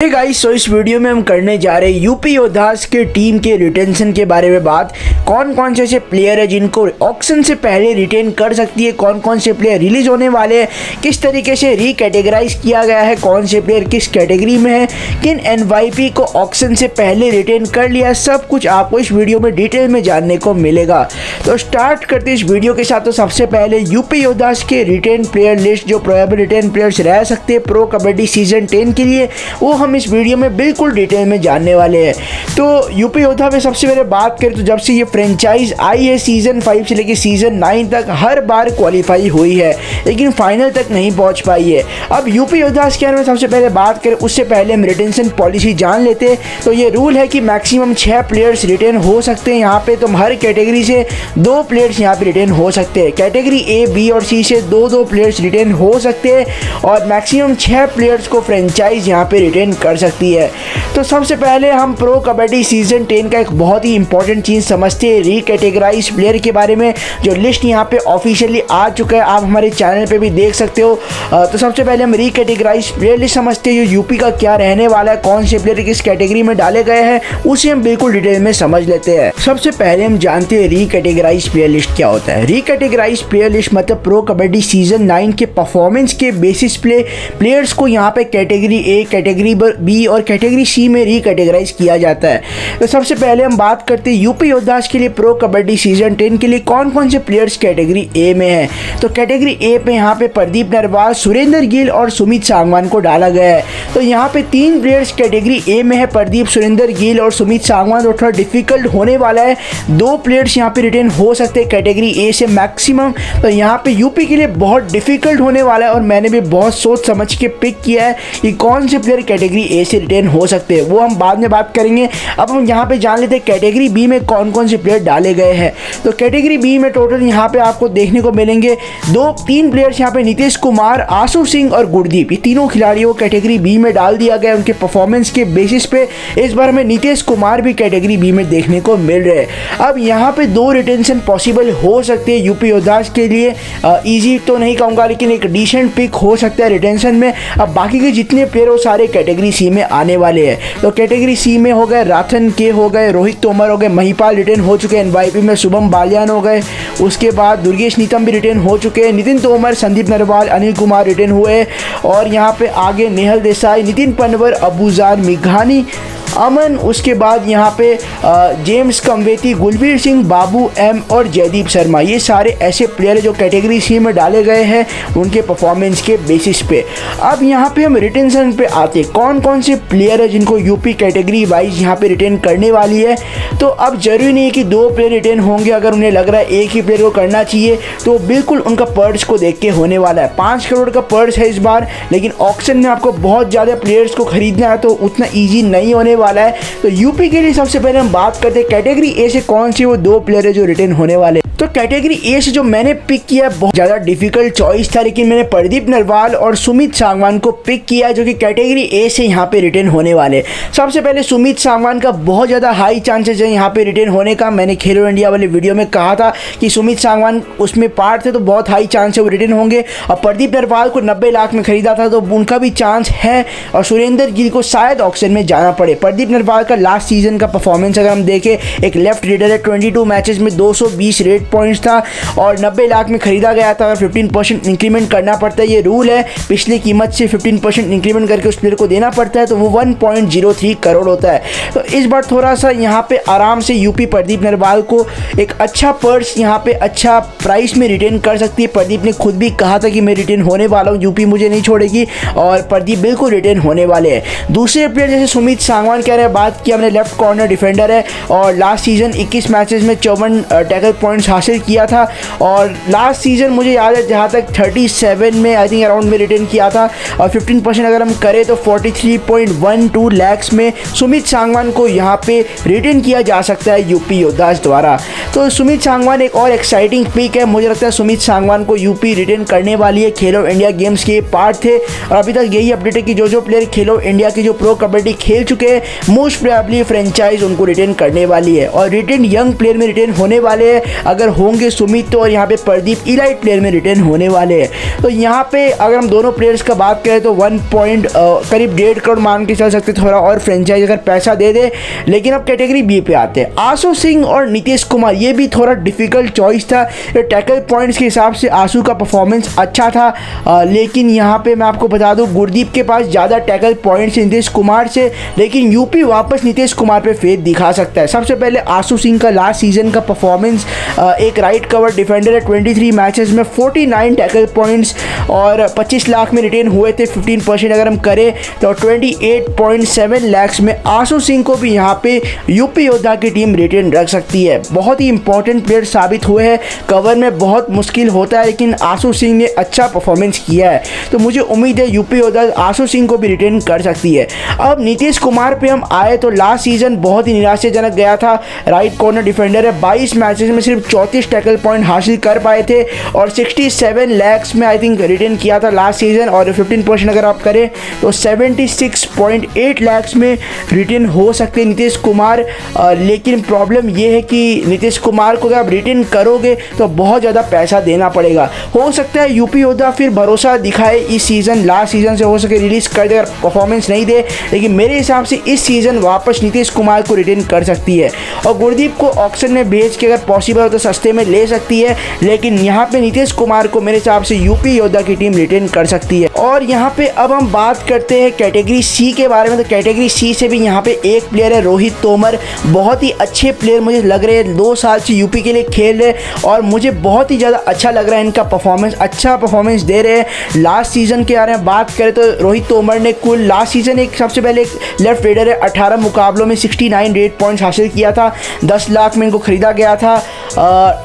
Hey guys, सो इस video में हम करने जा रहे हैं यूपी योद्धास के टीम के रिटेंशन के बारे में बात। कौन कौन से ऐसे प्लेयर है जिनको ऑक्शन से पहले रिटेन कर सकती है, कौन कौन से प्लेयर रिलीज होने वाले हैं, किस तरीके से रिकैटेगराइज किया गया है, कौन से प्लेयर किस कैटेगरी में है, किन एनवाईपी को ऑक्शन से पहले रिटेन कर लिया, सब कुछ आपको इस वीडियो में डिटेल में जानने को मिलेगा। तो स्टार्ट करते इस वीडियो के साथ। तो सबसे पहले यूपी योद्धास के रिटेन प्लेयर लिस्ट, जो प्रोबेबल रिटेन प्लेयर्स रह सकते हैं प्रो कबड्डी सीजन 10 के लिए, वो हम इस वीडियो में बिल्कुल डिटेल में जानने वाले हैं। तो यूपी योद्धा में सबसे पहले बात करें तो जब से ये फ्रेंचाइज आई है सीजन 5 से लेकर सीजन 9 तक हर बार क्वालिफाई हुई है, लेकिन फाइनल तक नहीं पहुंच पाई है। अब यूपी योद्धा के बारे में सबसे पहले बात करें, उससे पहले हम रिटेंशन पॉलिसी जान लेते हैं। तो ये रूल है कि मैक्सिमम 6 प्लेयर्स रिटेन हो सकते हैं यहाँ पे। तो हर कैटेगरी से 2 प्लेयर्स यहाँ पे रिटेन हो सकते हैं। कैटेगरी ए, बी और सी से 2-2 प्लेयर्स रिटेन हो सकते हैं और मैक्सिमम 6 प्लेयर्स को फ्रेंचाइज यहाँ पे रिटेन कर सकती है। तो सबसे पहले हम प्रो कबड्डी सीजन 10 का एक बहुत ही इंपॉर्टेंट चीज़ समझते हैं, रिकैटेगराइज प्लेयर के बारे में, जो लिस्ट यहाँ पे ऑफिशियली आ चुका है, आप हमारे चैनल पे भी देख सकते हो। तो सबसे पहले हम रिकैटेगराइज प्लेयर लिस्ट समझते हैं, जो यूपी का क्या रहने वाला है, कौन से प्लेयर किस कैटेगरी में डाले गए हैं, उसे हम बिल्कुल डिटेल में समझ लेते हैं। सबसे पहले हम जानते हैं रिकैटेगराइज प्लेयर लिस्ट क्या होता है। रिकैटेगराइज प्लेयर लिस्ट मतलब प्रो कबड्डी सीजन 9 के परफॉर्मेंस के बेसिस प्लेयर्स को यहाँ पे कैटेगरी ए, कैटेगरी बी और कैटेगरी सी में रिकैटेगराइज किया जाता है। तो सबसे पहले हम बात करते हैं यूपी योद्धास के लिए प्रो कबड्डी सीजन 10 के लिए कौन कौन से प्लेयर्स कैटेगरी ए में हैं। तो कैटेगरी ए पे यहाँ पे प्रदीप नरवाल, सुरेंद्र गिल और सुमित सांगवान को डाला गया है। तो यहाँ पे 3 प्लेयर्स कैटेगरी ए में है, प्रदीप, सुरेंद्र गिल और सुमित सांगवान। तो थोड़ा डिफिकल्ट होने वाला है, 2 प्लेयर्स यहाँ पे रिटेन हो सकते हैं कैटेगरी ए से मैक्सिमम। तो यहाँ पे यूपी के लिए बहुत डिफिकल्ट होने वाला है और मैंने भी बहुत सोच समझ के पिक किया है कि कौन से प्लेयर कैटेगरी ए से रिटेन हो सकते हैं, वो हम बाद में बात करेंगे। अब हम यहाँ पे जान लेते हैं कैटेगरी बी में कौन कौन से प्लेयर डाले गए हैं। तो कैटेगरी बी में टोटल यहाँ पे आपको देखने को मिलेंगे 2-3 प्लेयर्स यहाँ पे, नीतीश कुमार, आशु सिंह और गुरदीप। ये तीनों खिलाड़ियों को कैटेगरी बी में डाल दिया गया उनके परफॉर्मेंस के बेसिस पे। इस बार हमें नीतीश कुमार भी कैटेगरी बी में देखने को मिल रहे हैं। अब यहाँ पे 2 रिटेंशन पॉसिबल हो सकते हैं यूपी योद्धास के लिए। ईजी तो नहीं कहूँगा, लेकिन एक डिसेंट पिक हो सकता है रिटेंशन में। अब बाकी के जितने प्लेयर वो सारे कैटेगरी सी में आने वाले हैं। तो कैटेगरी सी में हो गए राथन के, हो गए रोहित तोमर, हो गए महिपाल रिटेन हो चुके हैं। एनवाईपी में शुभम बालियान हो गए। उसके बाद दुर्गेश नीतम भी रिटेन हो चुके हैं। नितिन तोमर, संदीप नरवाल, अनिल कुमार रिटेन हुए। और यहाँ पे आगे नेहल देसाई, नितिन पनवर, अबूजान मिघानी, अमन, उसके बाद यहाँ पे जेम्स कमवेती, गुलबीर सिंह, बाबू एम और जयदीप शर्मा। ये सारे ऐसे प्लेयर जो कैटेगरी सी में डाले गए हैं उनके परफॉर्मेंस के बेसिस पे। अब यहाँ पे हम रिटेंशन पे आते, कौन कौन से प्लेयर है जिनको यूपी कैटेगरी वाइज यहाँ पे रिटेन करने वाली है। तो अब जरूरी नहीं है कि 2 प्लेयर रिटेन होंगे, अगर उन्हें लग रहा है एक ही प्लेयर को करना चाहिए तो बिल्कुल उनका पर्स को देख के होने वाला है। 5 करोड़ का पर्स है इस बार, लेकिन ऑक्शन में आपको बहुत ज़्यादा प्लेयर्स को खरीदना है तो उतना ईजी नहीं होने वाला है। तो यूपी के लिए सबसे पहले हम बात करते हैं कैटेगरी ए से कौन से वो 2 प्लेयर है जो रिटेन होने वाले। तो कैटेगरी ए से जो मैंने पिक किया बहुत ज़्यादा डिफिकल्ट चॉइस था, लेकिन मैंने प्रदीप नरवाल और सुमित सांगवान को पिक किया जो कि कैटेगरी ए से यहाँ पे रिटेन होने वाले। सबसे पहले सुमित सांगवान का बहुत ज़्यादा हाई चांसेस है यहाँ पे रिटेन होने का। मैंने खेलो इंडिया वाले वीडियो में कहा था कि सुमित सांगवान उसमें पार्ट थे तो बहुत हाई चांस है वो रिटेन होंगे। और प्रदीप नरवाल को 90 लाख में खरीदा था तो उनका भी चांस है। और सुरेंद्र गिल को शायद ऑक्शन में जाना पड़े। प्रदीप नरवाल का लास्ट सीजन का परफॉर्मेंस अगर हम देखें, एक लेफ्ट रीडर है, 22 मैचेस में 220 रेट पॉइंट्स था और 90 लाख में खरीदा गया था। और 15% इंक्रीमेंट करना पड़ता है, ये रूल है। पिछली कीमत से 15% इंक्रीमेंट करके उस प्लेयर को देना पड़ता है, तो वो 1.03 करोड़ होता है। तो इस बार थोड़ा सा यहाँ पे आराम से यूपी प्रदीप नरवाल को एक अच्छा पर्स यहाँ पे अच्छा प्राइस में रिटेन कर सकती है। प्रदीप ने खुद भी कहा था कि मैं रिटेन होने वाला हूँ, यूपी मुझे नहीं छोड़ेगी, और प्रदीप बिल्कुल रिटेन होने वाले हैं। दूसरे प्लेयर जैसे सुमित सांगवान कह रहे हैं, बात की हमने, लेफ्ट कॉर्नर डिफेंडर है और लास्ट सीजन 21 मैचेस में 54 टैकल पॉइंट्स हासिल किया था। और लास्ट सीजन मुझे याद है जहाँ तक 37 में आई थिंक अराउंड में रिटेन किया था। और 15% अगर हम करें तो 43.12 लाख में सुमित सांगवान को यहाँ पे रिटेन किया जा सकता है यूपी योद्धास द्वारा। तो सुमित सांगवान एक और एक्साइटिंग पिक है। मुझे लगता है सुमित सांगवान को यूपी रिटेन करने वाली है। खेलो इंडिया गेम्स के पार्ट थे और अभी तक यही अपडेट है कि जो प्लेयर खेलो इंडिया की जो प्रो कबड्डी खेल चुके हैं, मोस्ट प्रोबेबली फ्रेंचाइज उनको रिटेन करने वाली है। और रिटेन यंग प्लेयर में रिटेन होने वाले हैं। अगर अगर होंगे सुमित और यहाँ पे प्रदीप इलाइट प्लेयर में रिटेन होने वाले हैं। तो यहाँ पे अगर हम दोनों प्लेयर्स का बात करें तो करीब 1.5 करोड़ मान के चल सकते, थोड़ा और फ्रेंचाइज अगर पैसा दे दे। लेकिन अब कैटेगरी बी पे आते हैं, आशु सिंह और नीतीश कुमार, ये भी थोड़ा डिफिकल्ट चॉइस था। टैकल पॉइंट्स के हिसाब से आशु का परफॉर्मेंस अच्छा था, लेकिन यहाँ पे मैं आपको बता दूँ गुरदीप के पास ज़्यादा टैकल पॉइंट्स नीतीश कुमार से, लेकिन यूपी वापस नीतीश कुमार पे फेथ दिखा सकता है। सबसे पहले आशु सिंह का लास्ट सीजन का परफॉर्मेंस, एक राइट कवर डिफेंडर है, 23 मैचेस में 49 टैकल पॉइंट्स और 25 लाख में रिटेन हुए थे। 15% अगर हम करें तो 28.7 लाख में आशु सिंह को भी यहाँ पे यूपी योद्धा की टीम रिटेन रख सकती है। बहुत ही इंपॉर्टेंट प्लेयर साबित हुए हैं, कवर में बहुत मुश्किल होता है, लेकिन आशु सिंह ने अच्छा परफॉर्मेंस किया है, तो मुझे उम्मीद है यूपी योद्धा आशु सिंह को भी रिटेन कर सकती है। अब नीतीश कुमार पे हम आए तो लास्ट सीजन बहुत ही निराशाजनक गया था। राइट कॉर्नर डिफेंडर है, 22 मैचेस में सिर्फ 34 टैकल पॉइंट हासिल कर पाए थे और 67 लाख में आई थिंक रिटेन किया था लास्ट सीजन, और 15% अगर आप करें तो 76.8 लाख में रिटेन हो सकते नीतीश कुमार। लेकिन प्रॉब्लम ये है कि नीतीश कुमार को अगर आप रिटेन करोगे तो बहुत ज़्यादा पैसा देना पड़ेगा। हो सकता है यूपी योद्धा फिर भरोसा दिखाए इस सीज़न, लास्ट सीजन से हो सके रिलीज़ कर दे अगर परफॉर्मेंस नहीं दे, लेकिन मेरे हिसाब से इस सीज़न वापस नीतीश कुमार को रिटेन कर सकती है और गुरदीप को ऑक्शन में भेज के अगर पॉसिबल हो तो सस्ते में ले सकती है। लेकिन यहाँ पे नीतीश कुमार को मेरे हिसाब से यूपी योद्धा की टीम रिटेन कर सकती है। और यहाँ पे अब हम बात करते हैं कैटेगरी सी के बारे में। तो कैटेगरी सी से भी यहाँ पे एक प्लेयर है रोहित तोमर, बहुत ही अच्छे प्लेयर मुझे लग रहे हैं, 2 साल से यूपी के लिए खेल रहे और मुझे बहुत ही ज़्यादा अच्छा लग रहा है इनका परफॉर्मेंस, अच्छा परफॉर्मेंस दे रहे हैं। लास्ट सीजन के बारे में बात करें तो रोहित तोमर ने कुल लास्ट सीजन सबसे पहले एक लेफ्ट रेडर है, 18 मुकाबलों में 69 रेट पॉइंट्स हासिल किया था, 10 लाख में इनको खरीदा गया था।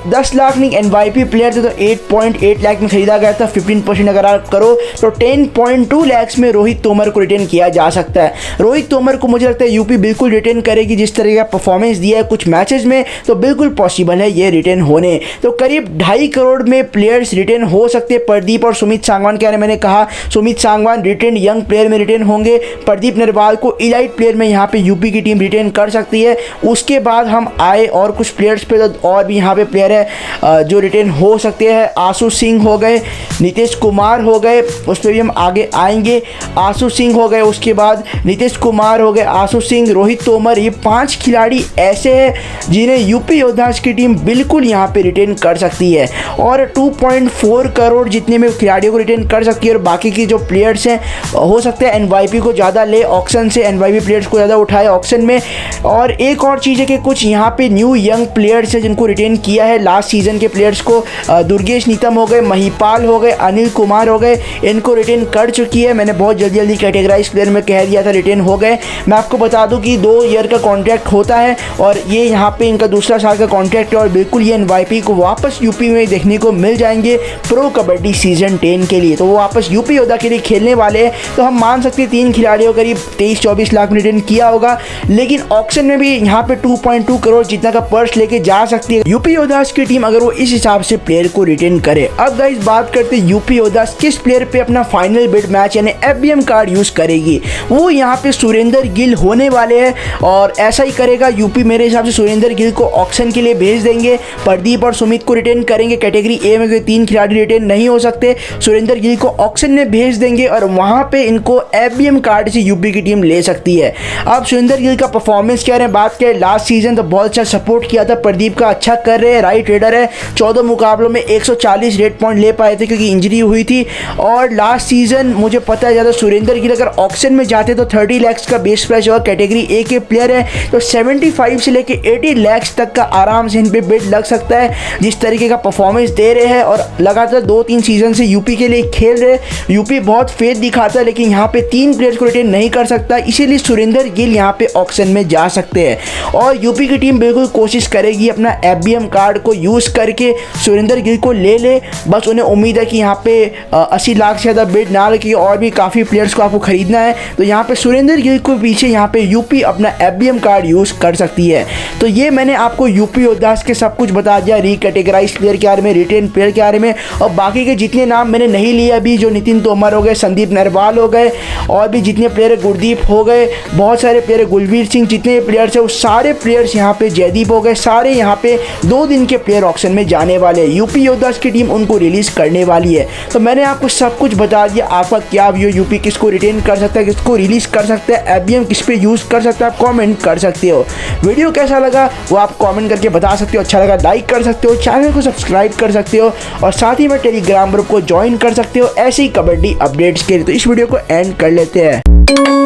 10 लाख नहीं, एनवाईपी प्लेयर थे तो 8.8 लाख में खरीदा गया था। 15% अगर आप करो तो 10.2 लाख में रोहित तोमर को रिटेन किया जा सकता है। रोहित तोमर को मुझे लगता है यूपी बिल्कुल रिटेन करेगी, जिस तरह का परफॉर्मेंस दिया है कुछ मैचेस में, तो बिल्कुल पॉसिबल है ये रिटेन होने। तो करीब 2.5 करोड़ में प्लेयर्स रिटेन हो सकते हैं। प्रदीप और सुमित सांगवान के बारे में मैंने कहा, Sumit Sangwan retain young player में रिटेन होंगे, प्रदीप नरवाल को इलाइट प्लेयर में यहाँ पे यूपी की टीम रिटेन कर सकती है। उसके बाद हम आए और कुछ प्लेयर्स पे, तो और भी यहाँ पे प्लेयर है जो रिटेन हो सकते हैं। आशु सिंह हो गए, नीतीश कुमार हो गए, उस पर भी हम आगे आएंगे। आशु सिंह हो गए, उसके बाद नीतीश कुमार हो गए, आशु सिंह, रोहित तोमर, ये 5 खिलाड़ी ऐसे हैं जिन्हें यूपी योद्धास की टीम बिल्कुल यहाँ पे रिटेन कर सकती है और 2.4 करोड़ जितने में खिलाड़ियों को रिटेन कर सकती है। और बाकी की जो प्लेयर्स हैं हो सकता है एनवाईपी को ज़्यादा ले ऑक्शन से, एनवाईपी प्लेयर्स को ज़्यादा उठाए ऑक्शन में। और एक और चीज़ है कि कुछ यहाँ पे न्यू यंग प्लेयर्स हैं जिनको रिटेन किया है लास्ट सीजन के प्लेयर्स को। दुर्गेश नीतम हो गए, महिपाल हो गए, अनिल कुमार हो गए, इनको रिटेन कर चुकी है। मैंने बहुत जल्दी जल्दी कैटेगराइज प्लेयर में कह दिया था रिटेन हो गए। मैं आपको बता दूं कि 2 ईयर का कॉन्ट्रैक्ट होता है और ये यहाँ पे इनका दूसरा साल का कॉन्ट्रैक्ट है और बिल्कुल ये एनवाईपी को वापस यूपी में देखने को मिल जाएंगे प्रो कबड्डी सीजन 10 के लिए। तो वो वापस यूपी योद्धा के लिए खेलने वाले हैं। तो हम मान सकते हैं 3 खिलाड़ियों करीब 23-24 लाख में रिटेन किया होगा, लेकिन ऑक्शन में भी यहाँ पे 2.2 करोड़ जितना का पर्स लेके जा सकती है यूपी योद्धास की टीम, अगर वो इस हिसाब से प्लेयर को रिटेन करे। अब गाइस बात करते हैं यूपी योद्धास किस प्लेयर पे अपना फाइनल बिड मैच यानी FBM कार्ड यूज करेगी। वो यहाँ पे सुरेंद्र गिल होने वाले हैं और ऐसा ही करेगा यूपी। मेरे हिसाब से सुरेंद्र गिल को ऑक्शन के लिए भेज देंगे, प्रदीप और सुमित को रिटेन करेंगे। कैटेगरी ए में कोई 3 खिलाड़ी रिटेन नहीं हो सकते, सुरेंद्र गिल को ऑक्शन में भेज देंगे और वहाँ पे इनको FBM कार्ड से यूपी की टीम ले सकती है। अब सुरेंद्र गिल का परफॉर्मेंस क्या है, बात करें लास्ट सीजन तो बहुत अच्छा सपोर्ट किया था प्रदीप का, अच्छा कर रहे हैं, राइट रेडर है, 14 मुकाबलों में 140 रेट पॉइंट ले पाए थे क्योंकि इंजरी हुई थी। और लास्ट सीजन मुझे पता है ज़्यादा सुरेंद्र गिल अगर ऑक्शन में जाते तो 30 लाख का बेस प्राइस होगा। कैटेगरी ए के प्लेयर है तो 75 से लेके 80 लाख तक का आराम से इन पे बिड लग सकता है, जिस तरीके का परफॉर्मेंस दे रहे हैं और लगातार 2-3 सीजन से यूपी के लिए खेल रहे। यूपी बहुत फेथ दिखाता है, लेकिन यहाँ पे 3 प्लेयर्स को रिटेन नहीं कर सकता, इसीलिए सुरेंद्र गिल यहाँ पे ऑक्शन में जा सकते हैं। और यूपी की टीम बिल्कुल कोशिश करेगी अपना FBM कार्ड को यूज़ करके सुरेंद्र गिल को ले ले। बस उन्हें उम्मीद है कि यहाँ पे 80 लाख से ज़्यादा बिड ना लगे और भी काफ़ी प्लेयर्स को आपको खरीदना है, तो यहाँ पे सुरेंद्र गिल को पीछे यहाँ पे यूपी अपना FBM कार्ड यूज़ कर सकती है। तो ये मैंने आपको यूपी योद्धास के सब कुछ बता दिया, रिकैटेगराइज प्लेयर के बारे में, रिटेन प्लेयर के बारे में, और बाकी के जितने नाम मैंने नहीं लिए अभी, जो नितिन तोमर हो गए, संदीप नरवाल हो गए, और भी जितने प्लेयर गुरदीप हो गए, बहुत सारे प्लेयर, गुलवीर सिंह, जितने प्लेयर्स हैं वो सारे प्लेयर्स यहाँ पे, जयदीप हो गए, सारे यहाँ पे 2 दिन के प्लेयर ऑक्शन में जाने वाले हैं। यूपी योद्धास की टीम उनको रिलीज करने वाली है। तो मैंने आपको सब कुछ बता दिया। आपका क्या व्यू, यूपी किसको रिटेन कर सकता है, किसको रिलीज कर सकता है, एफबीएम किस पे यूज कर सकता है, आप कमेंट कर सकते हो। वीडियो कैसा लगा वो आप कमेंट करके बता सकते हो। अच्छा लगा लाइक कर सकते हो, चैनल को सब्सक्राइब कर सकते हो और साथ ही में टेलीग्राम ग्रुप को ज्वाइन कर सकते हो ऐसी कबड्डी अपडेट्स के लिए। तो इस वीडियो को एंड कर लेते हैं।